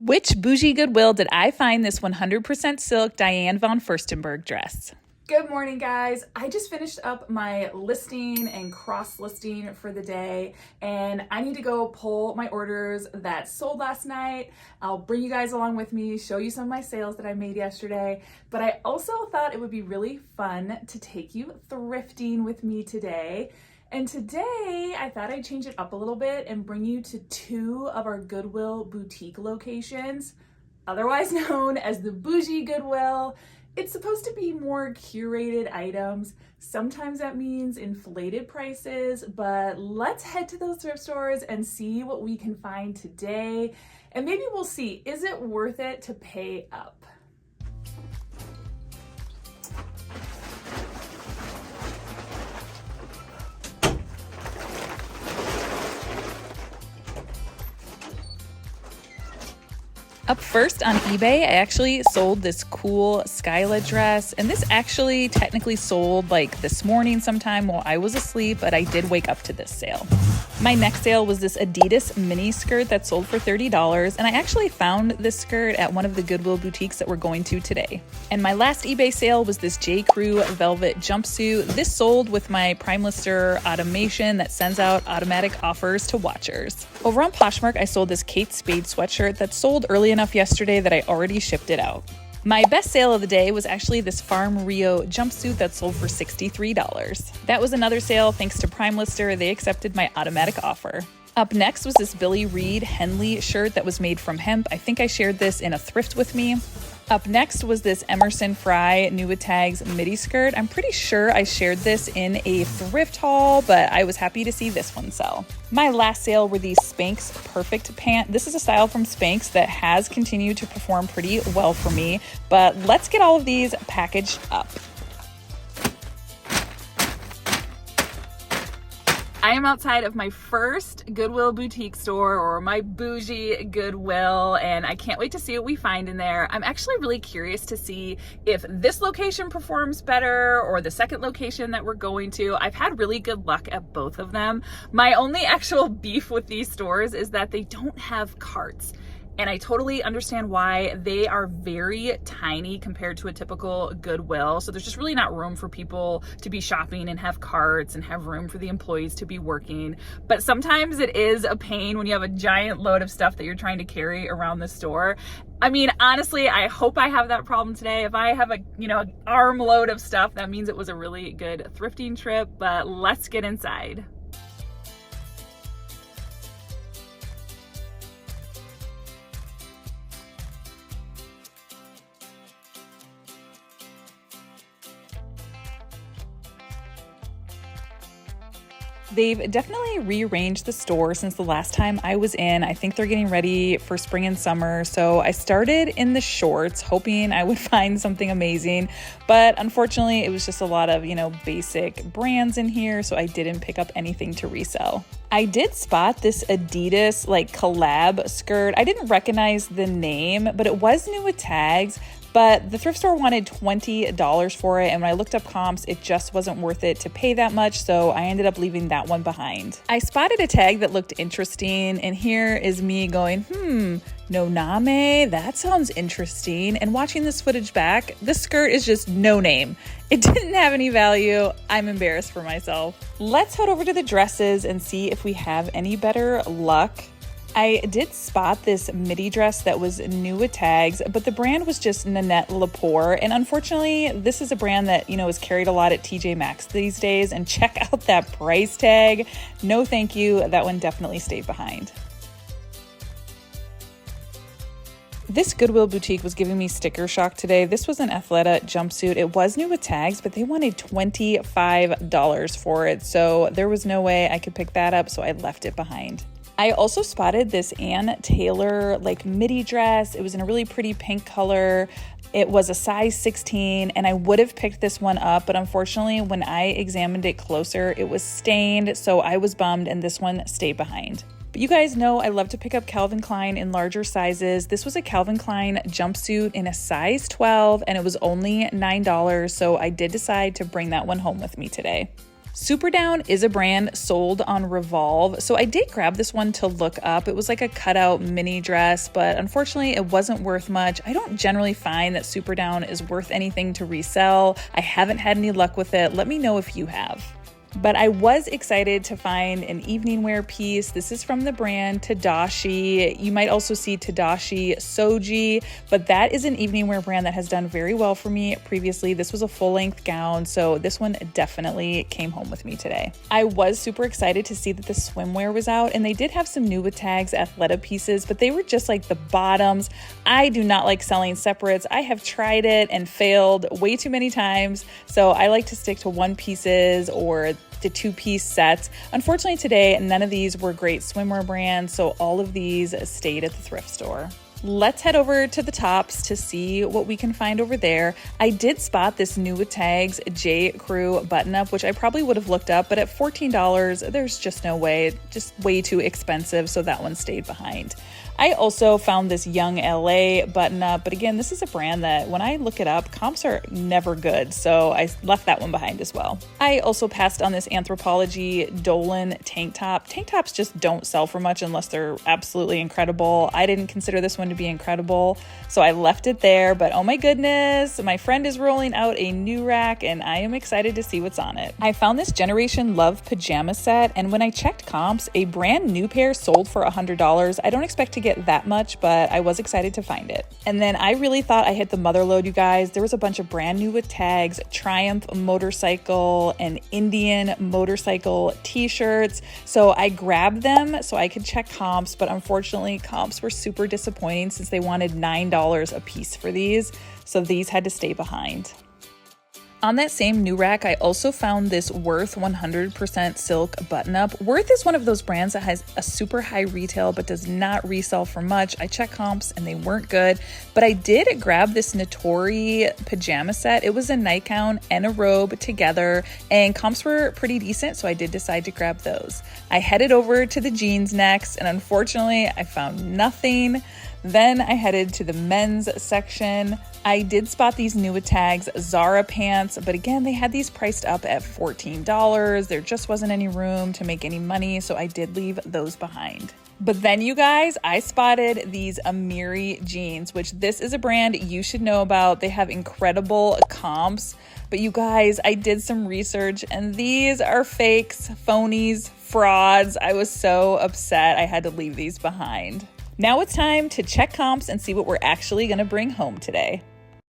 Which bougie Goodwill did I find this 100% silk Diane von Furstenberg dress? Good morning, guys. I just finished up my listing and cross listing for the day, and I need to go pull my orders that sold last night. I'll bring you guys along with me, show you some of my sales that I made yesterday, but I also thought it would be really fun to take you thrifting with me today. And today I thought I'd change it up a little bit and bring you to two of our Goodwill boutique locations, otherwise known as the BOUJEE Goodwill. It's supposed to be more curated items. Sometimes that means inflated prices, but let's head to those thrift stores and see what we can find today. And maybe we'll see, is it worth it to pay up? Up first on eBay, I actually sold this cool Skyla dress, and this actually technically sold like this morning sometime while I was asleep, but I did wake up to this sale. My next sale was this Adidas mini skirt that sold for $30, and I actually found this skirt at one of the Goodwill boutiques that we're going to today. And my last eBay sale was this J. Crew velvet jumpsuit. This sold with my Primelister automation that sends out automatic offers to watchers. Over on Poshmark, I sold this Kate Spade sweatshirt that sold early enough yesterday that I already shipped it out. My best sale of the day was actually this Farm Rio jumpsuit that sold for $63. That was another sale thanks to Primelister. They accepted my automatic offer. Up next was this Billy Reed Henley shirt that was made from hemp. I think I shared this in a thrift with me. Up next was this Emerson Fry New with Tags midi skirt. I'm pretty sure I shared this in a thrift haul, but I was happy to see this one sell. My last sale were these Spanx Perfect Pant. This is a style from Spanx that has continued to perform pretty well for me, but let's get all of these packaged up. I am outside of my first Goodwill boutique store, or my bougie Goodwill, and I can't wait to see what we find in there. I'm actually really curious to see if this location performs better or the second location that we're going to. I've had really good luck at both of them. My only actual beef with these stores is that they don't have carts. And I totally understand why. They are very tiny compared to a typical Goodwill. So there's just really not room for people to be shopping and have carts and have room for the employees to be working. But sometimes it is a pain when you have a giant load of stuff that you're trying to carry around the store. I mean, honestly, I hope I have that problem today. If I have a, armload of stuff, that means it was a really good thrifting trip. But let's get inside. They've definitely rearranged the store since the last time I was in. I think they're getting ready for spring and summer. So I started in the shorts hoping I would find something amazing, but unfortunately it was just a lot of, basic brands in here. So I didn't pick up anything to resell. I did spot this Adidas collab skirt. I didn't recognize the name, but it was new with tags. But the thrift store wanted $20 for it, and when I looked up comps, it just wasn't worth it to pay that much, so I ended up leaving that one behind. I spotted a tag that looked interesting, and here is me going, no name, that sounds interesting. And watching this footage back, this skirt is just no name. It didn't have any value. I'm embarrassed for myself. Let's head over to the dresses and see if we have any better luck. I did spot this midi dress that was new with tags, but the brand was just Nanette Lepore. And unfortunately, this is a brand that, is carried a lot at TJ Maxx these days. And check out that price tag. No, thank you. That one definitely stayed behind. This Goodwill boutique was giving me sticker shock today. This was an Athleta jumpsuit. It was new with tags, but they wanted $25 for it. So there was no way I could pick that up. So I left it behind. I also spotted this Ann Taylor midi dress. It was in a really pretty pink color. It was a size 16, and I would have picked this one up, but unfortunately when I examined it closer, it was stained, so I was bummed, and this one stayed behind. But you guys know I love to pick up Calvin Klein in larger sizes. This was a Calvin Klein jumpsuit in a size 12, and it was only $9, so I did decide to bring that one home with me today. Super Down is a brand sold on Revolve, so I did grab this one to look up. It was like a cutout mini dress, but unfortunately it wasn't worth much. I don't generally find that Super Down is worth anything to resell. I haven't had any luck with it. Let me know if you have. But I was excited to find an evening wear piece. This is from the brand Tadashi. You might also see Tadashi Soji, but that is an evening wear brand that has done very well for me previously. This was a full-length gown, so this one definitely came home with me today. I was super excited to see that the swimwear was out, and they did have some new with tags Athleta pieces, but they were just like the bottoms. I do not like selling separates. I have tried it and failed way too many times, so I like to stick to one pieces or the two-piece sets. Unfortunately today, none of these were great swimwear brands, so all of these stayed at the thrift store. Let's head over to the tops to see what we can find over there. I did spot this new with tags J. Crew button-up, which I probably would have looked up, but at $14, there's just no way, just way too expensive, so that one stayed behind. I also found this Young LA button-up, but again, this is a brand that when I look it up, comps are never good, so I left that one behind as well. I also passed on this Anthropologie Dolan tank top. Tank tops just don't sell for much unless they're absolutely incredible. I didn't consider this one to be incredible, so I left it there, but oh my goodness, my friend is rolling out a new rack and I am excited to see what's on it. I found this Generation Love pajama set, and when I checked comps, a brand new pair sold for $100. I don't expect to get that much, but I was excited to find it. And then I really thought I hit the mother load, you guys. There was a bunch of brand new with tags, Triumph motorcycle and Indian motorcycle t-shirts. So I grabbed them so I could check comps, but unfortunately comps were super disappointing since they wanted $9 a piece for these. So these had to stay behind. On that same new rack, I also found this Worth 100% silk button-up. Worth is one of those brands that has a super high retail but does not resell for much. I checked comps and they weren't good, but I did grab this Natori pajama set. It was a nightgown and a robe together, and comps were pretty decent, so I did decide to grab those. I headed over to the jeans next, and unfortunately, I found nothing. Then I headed to the men's section. I did spot these new with tags Zara pants, but again, they had these priced up at $14. There just wasn't any room to make any money, so I did leave those behind. But then you guys, I spotted these Amiri jeans, which this is a brand you should know about. They have incredible comps, but you guys, I did some research and these are fakes, phonies, frauds. I was so upset I had to leave these behind. Now it's time to check comps and see what we're actually gonna bring home today.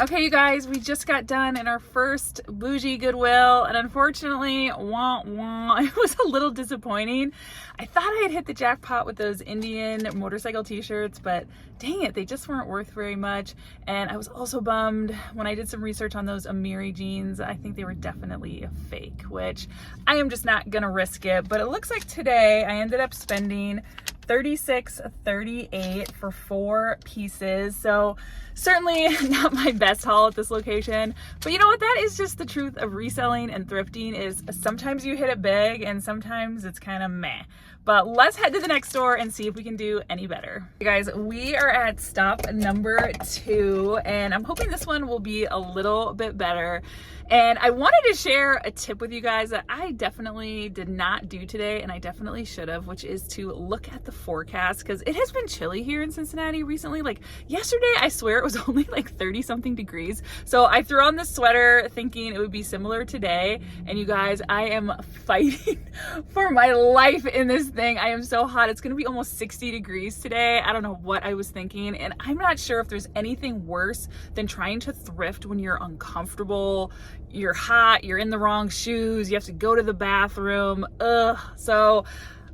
Okay, you guys, we just got done in our first BOUJEE Goodwill, and unfortunately, it was a little disappointing. I thought I had hit the jackpot with those Indian motorcycle t-shirts, but dang it, they just weren't worth very much. And I was also bummed when I did some research on those Amiri jeans. I think they were definitely a fake, which I am just not gonna risk it. But it looks like today I ended up spending $36.38 for 4 pieces. So certainly not my best haul at this location, but you know what? That is just the truth of reselling and thrifting, is sometimes you hit it big and sometimes it's kind of meh. But let's head to the next store and see if we can do any better. You guys, we are at stop number 2, and I'm hoping this one will be a little bit better. And I wanted to share a tip with you guys that I definitely did not do today, and I definitely should have, which is to look at the forecast, because it has been chilly here in Cincinnati recently. Like yesterday, I swear it was only like 30 something degrees. So I threw on this sweater thinking it would be similar today. And you guys, I am fighting for my life in this thing. I am so hot. It's gonna be almost 60 degrees today. I don't know what I was thinking. And I'm not sure if there's anything worse than trying to thrift when you're uncomfortable, you're hot, you're in the wrong shoes, you have to go to the bathroom. Ugh. So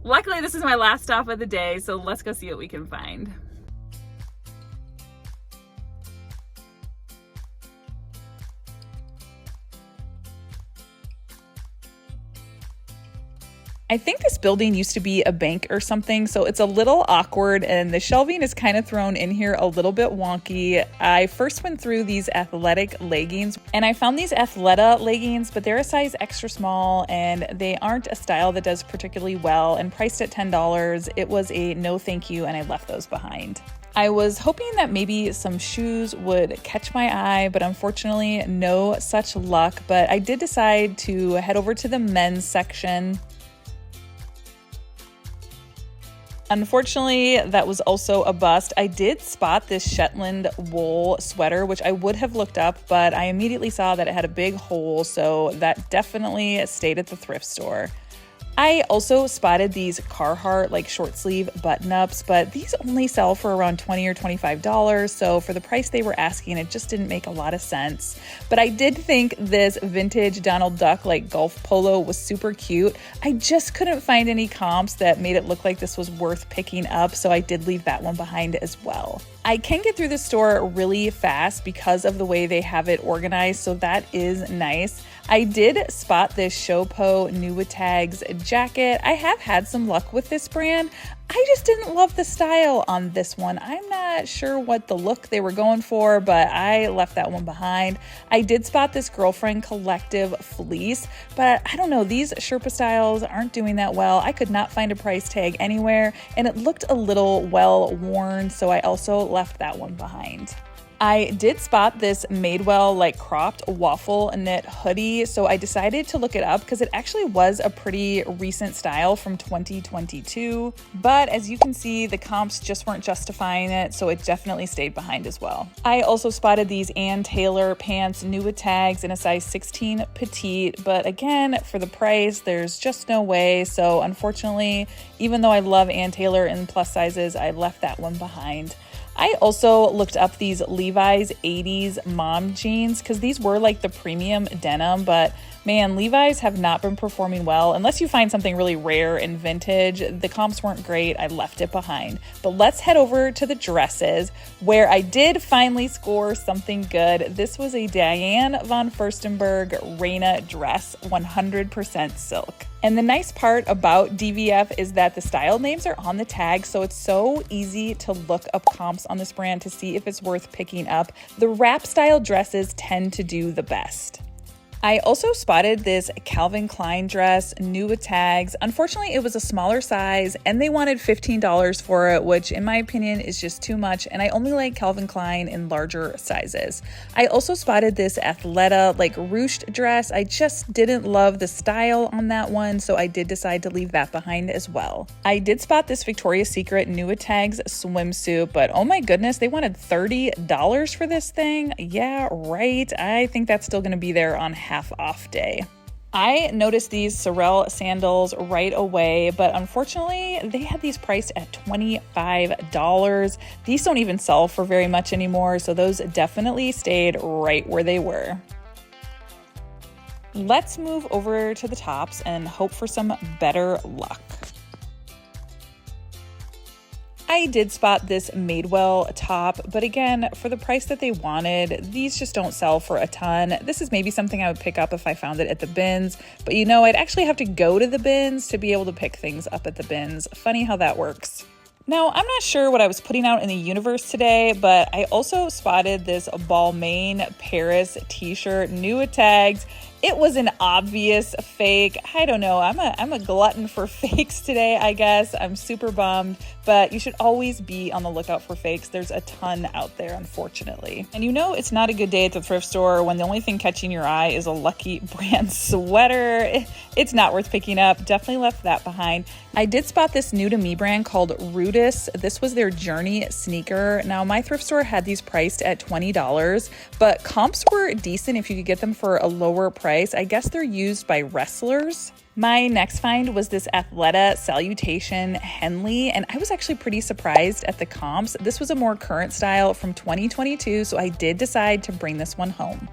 luckily this is my last stop of the day, so let's go see what we can find. I think this building used to be a bank or something, so it's a little awkward and the shelving is kind of thrown in here a little bit wonky. I first went through these athletic leggings and I found these Athleta leggings, but they're a size extra small and they aren't a style that does particularly well, and priced at $10. It was a no thank you and I left those behind. I was hoping that maybe some shoes would catch my eye, but unfortunately no such luck. But I did decide to head over to the men's section. Unfortunately, that was also a bust. I did spot this Shetland wool sweater, which I would have looked up, but I immediately saw that it had a big hole, so that definitely stayed at the thrift store. I also spotted these Carhartt like short sleeve button ups, but these only sell for around $20 or $25. So for the price they were asking, it just didn't make a lot of sense. But I did think this vintage Donald Duck like golf polo was super cute. I just couldn't find any comps that made it look like this was worth picking up. So I did leave that one behind as well. I can get through the store really fast because of the way they have it organized, so that is nice. I did spot this Showpo New with Tags jacket. I have had some luck with this brand. I just didn't love the style on this one. I'm not sure what the look they were going for, but I left that one behind. I did spot this Girlfriend Collective fleece, but I don't know, these Sherpa styles aren't doing that well. I could not find a price tag anywhere, and it looked a little well worn, so I also left that one behind. I did spot this Madewell like cropped waffle knit hoodie, so I decided to look it up because it actually was a pretty recent style from 2022. But as you can see, the comps just weren't justifying it, so it definitely stayed behind as well. I also spotted these Ann Taylor pants new with tags in a size 16 petite, but again, for the price, there's just no way. So unfortunately, even though I love Ann Taylor in plus sizes, I left that one behind. I also looked up these Levi's 80s mom jeans because these were like the premium denim, but man, Levi's have not been performing well. Unless you find something really rare and vintage, the comps weren't great. I left it behind. But let's head over to the dresses where I did finally score something good. This was a Diane von Furstenberg Reina dress, 100% silk. And the nice part about DVF is that the style names are on the tag, so it's so easy to look up comps on this brand to see if it's worth picking up. The wrap style dresses tend to do the best. I also spotted this Calvin Klein dress, new with tags. Unfortunately, it was a smaller size and they wanted $15 for it, which in my opinion is just too much. And I only like Calvin Klein in larger sizes. I also spotted this Athleta like ruched dress. I just didn't love the style on that one, so I did decide to leave that behind as well. I did spot this Victoria's Secret new with tags swimsuit, but oh my goodness, they wanted $30 for this thing. Yeah, right. I think that's still gonna be there on half off day. I noticed these Sorel sandals right away, but unfortunately they had these priced at $25. These don't even sell for very much anymore, so those definitely stayed right where they were. Let's move over to the tops and hope for some better luck. I did spot this Madewell top, but again, for the price that they wanted, these just don't sell for a ton. This is maybe something I would pick up if I found it at the bins, but you know, I'd actually have to go to the bins to be able to pick things up at the bins. Funny how that works. Now, I'm not sure what I was putting out in the universe today, but I also spotted this Balmain Paris t-shirt, new with tags. It was an obvious fake. I don't know. I'm a glutton for fakes today, I guess. I'm super bummed, but you should always be on the lookout for fakes. There's a ton out there, unfortunately. And you know it's not a good day at the thrift store when the only thing catching your eye is a Lucky brand sweater. It's not worth picking up. Definitely left that behind. I did spot this new to me brand called Rudis. This was their Journey sneaker. Now, my thrift store had these priced at $20, but comps were decent if you could get them for a lower price. I guess they're used by wrestlers. My next find was this Athleta Salutation Henley, and I was actually pretty surprised at the comps. This was a more current style from 2022, so I did decide to bring this one home.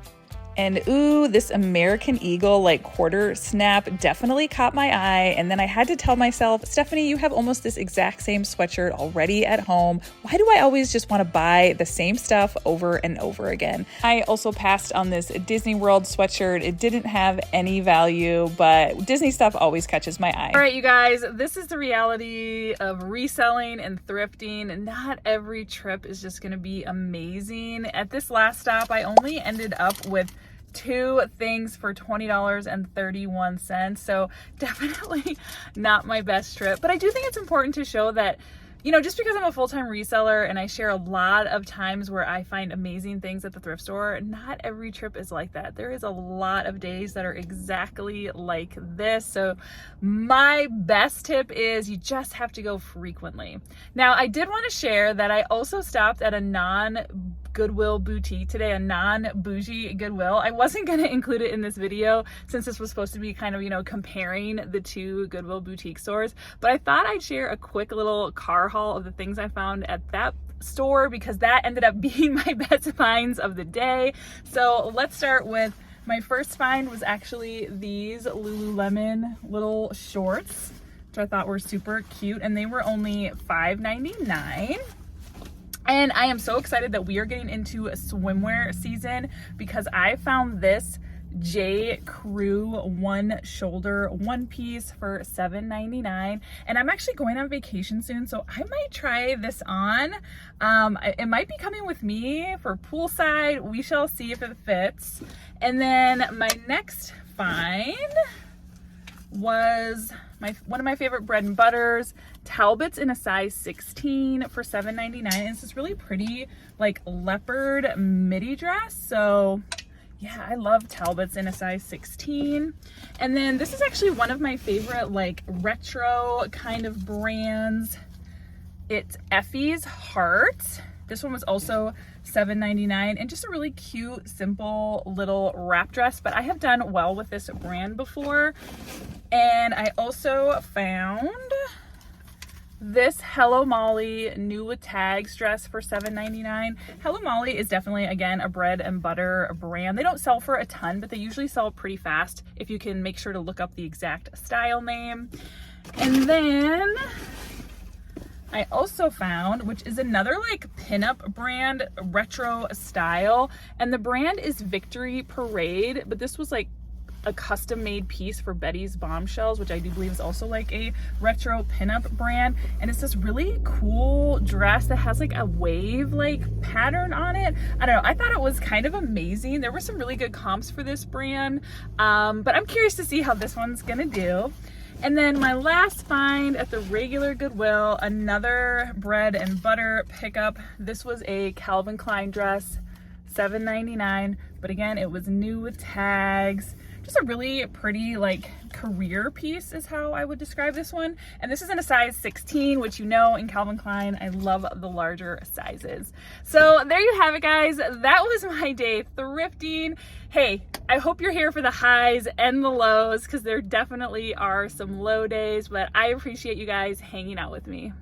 And ooh, this American Eagle like quarter snap definitely caught my eye. And then I had to tell myself, Stephanie, you have almost this exact same sweatshirt already at home. Why do I always just want to buy the same stuff over and over again? I also passed on this Disney World sweatshirt. It didn't have any value, but Disney stuff always catches my eye. All right, you guys, this is the reality of reselling and thrifting. Not every trip is just going to be amazing. At this last stop, I only ended up with 2 things for $20.31. So definitely not my best trip, but I do think it's important to show that you know, just because I'm a full-time reseller and I share a lot of times where I find amazing things at the thrift store, not every trip is like that. There is a lot of days that are exactly like this. So my best tip is you just have to go frequently. Now, I did want to share that I also stopped at a non-Goodwill boutique today, a non-BOUJEE Goodwill. I wasn't going to include it in this video since this was supposed to be kind of, you know, comparing the two Goodwill boutique stores, but I thought I'd share a quick little car haul of the things I found at that store because that ended up being my best finds of the day. So let's start with my first find was actually these Lululemon little shorts, which I thought were super cute, and they were only $5.99. And I am so excited that we are getting into a swimwear season because I found this J. Crew one shoulder one piece for $7.99, and I'm actually going on vacation soon, so I might try this on. It might be coming with me for poolside. We shall see if it fits. And then my next find was one of my favorite bread and butters, Talbots in a size 16 for $7.99. And it's this really pretty like leopard midi dress. So yeah, I love Talbots in a size 16. And then this is actually one of my favorite like retro kind of brands. It's Effie's Heart. This one was also $7.99 and just a really cute, simple little wrap dress, but I have done well with this brand before. And I also found this Hello Molly new with tags dress for $7.99. Hello Molly is definitely, again, a bread and butter brand. They don't sell for a ton, but they usually sell pretty fast if you can make sure to look up the exact style name. And then I also found, which is another like pinup brand, retro style, and the brand is Victory Parade, but this was like a custom made piece for Betty's Bombshells, which I do believe is also like a retro pinup brand. And it's this really cool dress that has like a wave like pattern on it. I don't know, I thought it was kind of amazing. There were some really good comps for this brand, but I'm curious to see how this one's gonna do. And then my last find at the regular Goodwill, another bread and butter pickup. This was a Calvin Klein dress, $7.99, but again, it was new with tags. Just a really pretty like career piece is how I would describe this one. And this is in a size 16, which you know in Calvin Klein, I love the larger sizes. So there you have it, guys. That was my day thrifting. Hey, I hope you're here for the highs and the lows because there definitely are some low days, but I appreciate you guys hanging out with me.